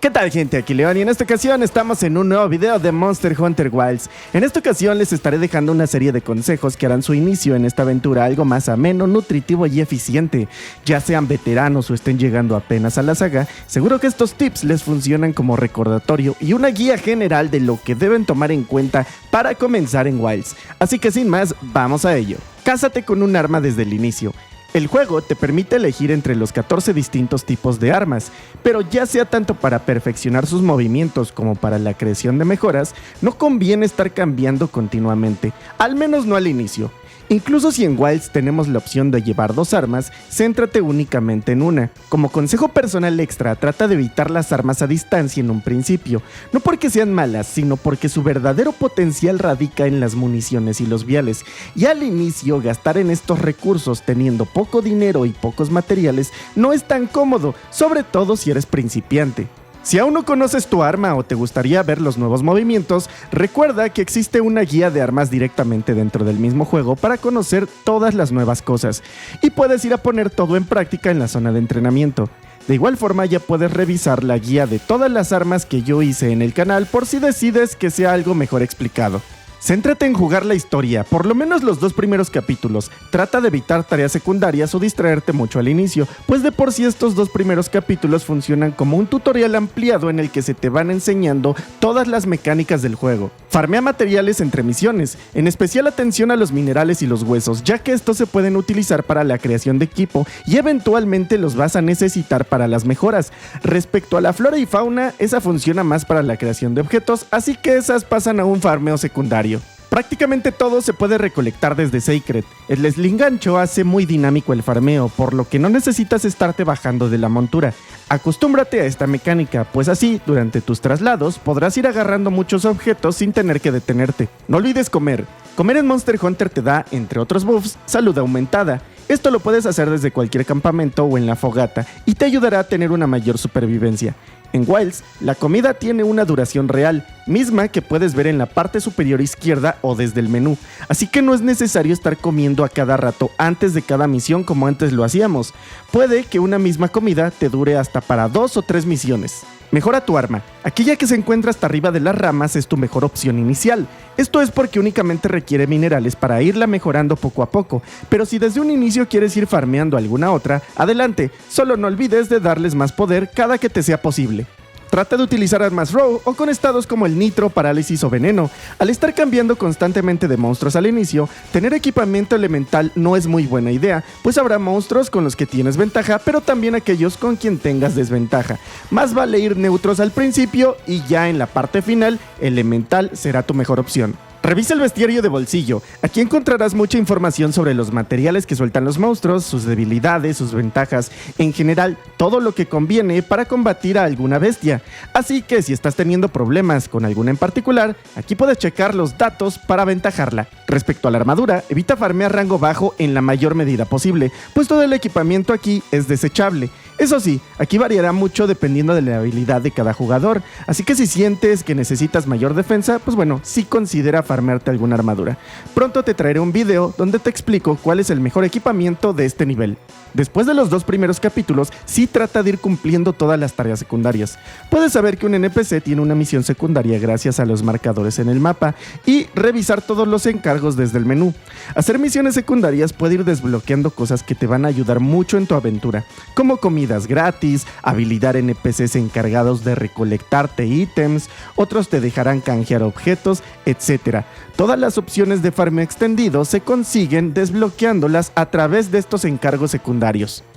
¿Qué tal, gente? Aquí León y en esta ocasión estamos en un nuevo video de Monster Hunter Wilds. En esta ocasión les estaré dejando una serie de consejos que harán su inicio en esta aventura algo más ameno, nutritivo y eficiente. Ya sean veteranos o estén llegando apenas a la saga, seguro que estos tips les funcionan como recordatorio y una guía general de lo que deben tomar en cuenta para comenzar en Wilds. Así que sin más, vamos a ello. Cásate con un arma desde el inicio. El juego te permite elegir entre los 14 distintos tipos de armas, pero ya sea tanto para perfeccionar sus movimientos como para la creación de mejoras, no conviene estar cambiando continuamente, al menos no al inicio. Incluso si en Wilds tenemos la opción de llevar dos armas, céntrate únicamente en una. Como consejo personal extra, trata de evitar las armas a distancia en un principio, no porque sean malas, sino porque su verdadero potencial radica en las municiones y los viales, y al inicio gastar en estos recursos teniendo poco dinero y pocos materiales no es tan cómodo, sobre todo si eres principiante. Si aún no conoces tu arma o te gustaría ver los nuevos movimientos, recuerda que existe una guía de armas directamente dentro del mismo juego para conocer todas las nuevas cosas, y puedes ir a poner todo en práctica en la zona de entrenamiento. De igual forma ya puedes revisar la guía de todas las armas que yo hice en el canal por si decides que sea algo mejor explicado. Céntrate en jugar la historia, por lo menos los 2 primeros capítulos. Trata de evitar tareas secundarias o distraerte mucho al inicio, pues de por sí estos 2 primeros capítulos funcionan como un tutorial ampliado en el que se te van enseñando todas las mecánicas del juego. Farmea materiales entre misiones, en especial atención a los minerales y los huesos, ya que estos se pueden utilizar para la creación de equipo y eventualmente los vas a necesitar para las mejoras. Respecto a la flora y fauna, esa funciona más para la creación de objetos, así que esas pasan a un farmeo secundario. Prácticamente todo se puede recolectar desde Sacred. El Sling Gancho hace muy dinámico el farmeo, por lo que no necesitas estarte bajando de la montura. Acostúmbrate a esta mecánica, pues así, durante tus traslados, podrás ir agarrando muchos objetos sin tener que detenerte. No olvides comer. Comer en Monster Hunter te da, entre otros buffs, salud aumentada. Esto lo puedes hacer desde cualquier campamento o en la fogata, y te ayudará a tener una mayor supervivencia. En Wilds, la comida tiene una duración real, misma que puedes ver en la parte superior izquierda o desde el menú, así que no es necesario estar comiendo a cada rato antes de cada misión como antes lo hacíamos. Puede que una misma comida te dure hasta para 2 o 3 misiones. Mejora tu arma. Aquella que se encuentra hasta arriba de las ramas es tu mejor opción inicial. Esto es porque únicamente requiere minerales para irla mejorando poco a poco, pero si desde un inicio quieres ir farmeando alguna otra, adelante, solo no olvides de darles más poder cada que te sea posible. Trata de utilizar armas raw o con estados como el nitro, parálisis o veneno. Al estar cambiando constantemente de monstruos al inicio, tener equipamiento elemental no es muy buena idea, pues habrá monstruos con los que tienes ventaja, pero también aquellos con quien tengas desventaja. Más vale ir neutros al principio y ya en la parte final, elemental será tu mejor opción. Revisa el bestiario de bolsillo. Aquí encontrarás mucha información sobre los materiales que sueltan los monstruos, sus debilidades, sus ventajas, en general, todo lo que conviene para combatir a alguna bestia. Así que si estás teniendo problemas con alguna en particular, aquí puedes checar los datos para aventajarla. Respecto a la armadura, evita farmear rango bajo en la mayor medida posible, pues todo el equipamiento aquí es desechable. Eso sí, aquí variará mucho dependiendo de la habilidad de cada jugador, así que si sientes que necesitas mayor defensa, pues bueno, sí considera farmearte alguna armadura. Pronto te traeré un video donde te explico cuál es el mejor equipamiento de este nivel. Después de los 2 primeros capítulos, sí trata de ir cumpliendo todas las tareas secundarias. Puedes saber que un NPC tiene una misión secundaria gracias a los marcadores en el mapa y revisar todos los encargos desde el menú. Hacer misiones secundarias puede ir desbloqueando cosas que te van a ayudar mucho en tu aventura, como comidas gratis, habilitar NPCs encargados de recolectarte ítems, otros te dejarán canjear objetos, etc. Todas las opciones de farmeo extendido se consiguen desbloqueándolas a través de estos encargos secundarios.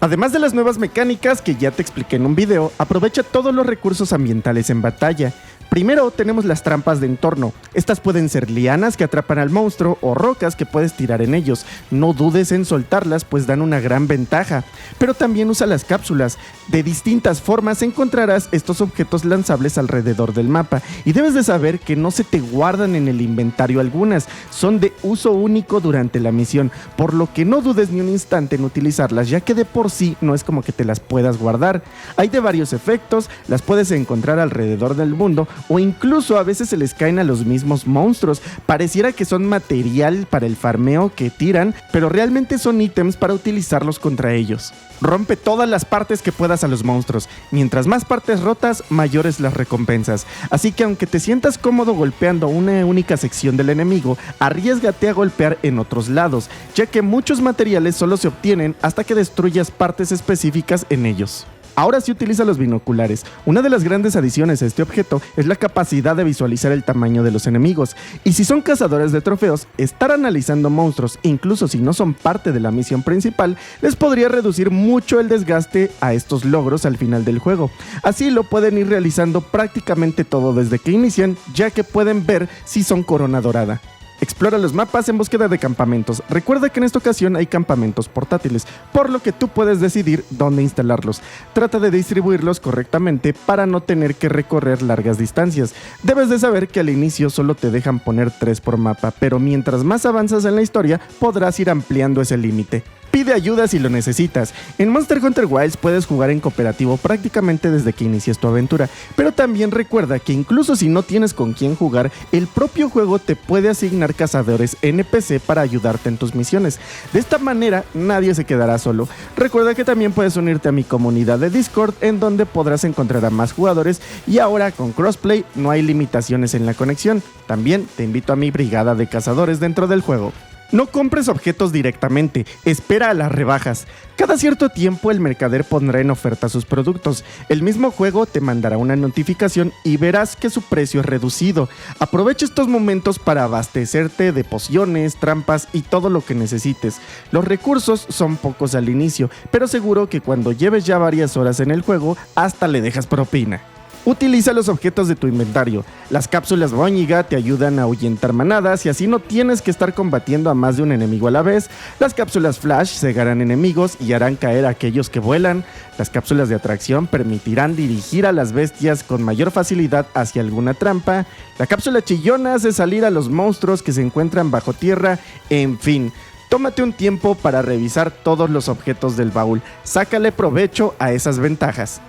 Además de las nuevas mecánicas que ya te expliqué en un video, aprovecha todos los recursos ambientales en batalla. Primero tenemos las trampas de entorno. Estas pueden ser lianas que atrapan al monstruo o rocas que puedes tirar en ellos. No dudes en soltarlas, pues dan una gran ventaja. Pero también usa las cápsulas. De distintas formas encontrarás estos objetos lanzables alrededor del mapa y debes de saber que no se te guardan en el inventario algunas. Son de uso único durante la misión, por lo que no dudes ni un instante en utilizarlas, ya que de por sí no es como que te las puedas guardar. Hay de varios efectos, las puedes encontrar alrededor del mundo, o incluso a veces se les caen a los mismos monstruos. Pareciera que son material para el farmeo que tiran, pero realmente son ítems para utilizarlos contra ellos. Rompe todas las partes que puedas a los monstruos. Mientras más partes rotas, mayores las recompensas. Así que aunque te sientas cómodo golpeando una única sección del enemigo, arriésgate a golpear en otros lados, ya que muchos materiales solo se obtienen hasta que destruyas partes específicas en ellos. Ahora sí utiliza los binoculares. Una de las grandes adiciones a este objeto es la capacidad de visualizar el tamaño de los enemigos. Y si son cazadores de trofeos, estar analizando monstruos, incluso si no son parte de la misión principal, les podría reducir mucho el desgaste a estos logros al final del juego. Así lo pueden ir realizando prácticamente todo desde que inician, ya que pueden ver si son corona dorada. Explora los mapas en búsqueda de campamentos. Recuerda que en esta ocasión hay campamentos portátiles, por lo que tú puedes decidir dónde instalarlos. Trata de distribuirlos correctamente para no tener que recorrer largas distancias. Debes de saber que al inicio solo te dejan poner 3 por mapa, pero mientras más avanzas en la historia, podrás ir ampliando ese límite. Pide ayuda si lo necesitas. En Monster Hunter Wilds puedes jugar en cooperativo prácticamente desde que inicies tu aventura, pero también recuerda que incluso si no tienes con quién jugar, el propio juego te puede asignar cazadores NPC para ayudarte en tus misiones. De esta manera nadie se quedará solo. Recuerda que también puedes unirte a mi comunidad de Discord, en donde podrás encontrar a más jugadores, y ahora con crossplay no hay limitaciones en la conexión. También te invito a mi brigada de cazadores dentro del juego. No compres objetos directamente, espera a las rebajas. Cada cierto tiempo el mercader pondrá en oferta sus productos. El mismo juego te mandará una notificación y verás que su precio es reducido. Aprovecha estos momentos para abastecerte de pociones, trampas y todo lo que necesites. Los recursos son pocos al inicio, pero seguro que cuando lleves ya varias horas en el juego, hasta le dejas propina. Utiliza los objetos de tu inventario. Las cápsulas Bóñiga te ayudan a ahuyentar manadas y así no tienes que estar combatiendo a más de un enemigo a la vez. Las cápsulas Flash cegarán enemigos y harán caer a aquellos que vuelan. Las cápsulas de atracción permitirán dirigir a las bestias con mayor facilidad hacia alguna trampa. La cápsula Chillona hace salir a los monstruos que se encuentran bajo tierra. En fin, tómate un tiempo para revisar todos los objetos del baúl. Sácale provecho a esas ventajas.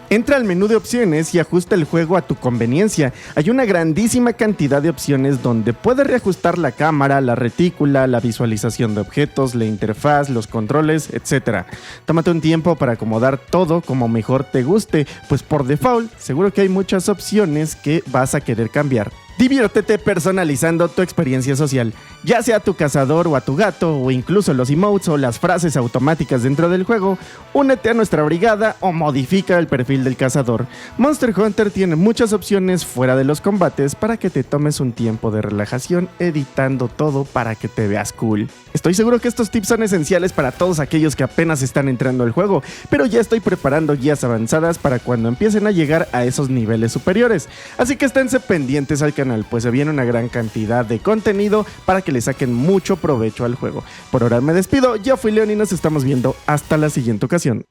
Entra al menú de opciones y ajusta el juego a tu conveniencia. Hay una grandísima cantidad de opciones donde puedes reajustar la cámara, la retícula, la visualización de objetos, la interfaz, los controles, etc. Tómate un tiempo para acomodar todo como mejor te guste, pues por default seguro que hay muchas opciones que vas a querer cambiar. Diviértete personalizando tu experiencia social, ya sea a tu cazador o a tu gato, o incluso los emotes o las frases automáticas dentro del juego. Únete a nuestra brigada o modifica el perfil del cazador. Monster Hunter tiene muchas opciones fuera de los combates para que te tomes un tiempo de relajación editando todo para que te veas cool. Estoy seguro que estos tips son esenciales para todos aquellos que apenas están entrando al juego, pero ya estoy preparando guías avanzadas para cuando empiecen a llegar a esos niveles superiores. Así que esténse pendientes al canal, pues se viene una gran cantidad de contenido para que le saquen mucho provecho al juego. Por ahora me despido, yo fui León y nos estamos viendo hasta la siguiente ocasión.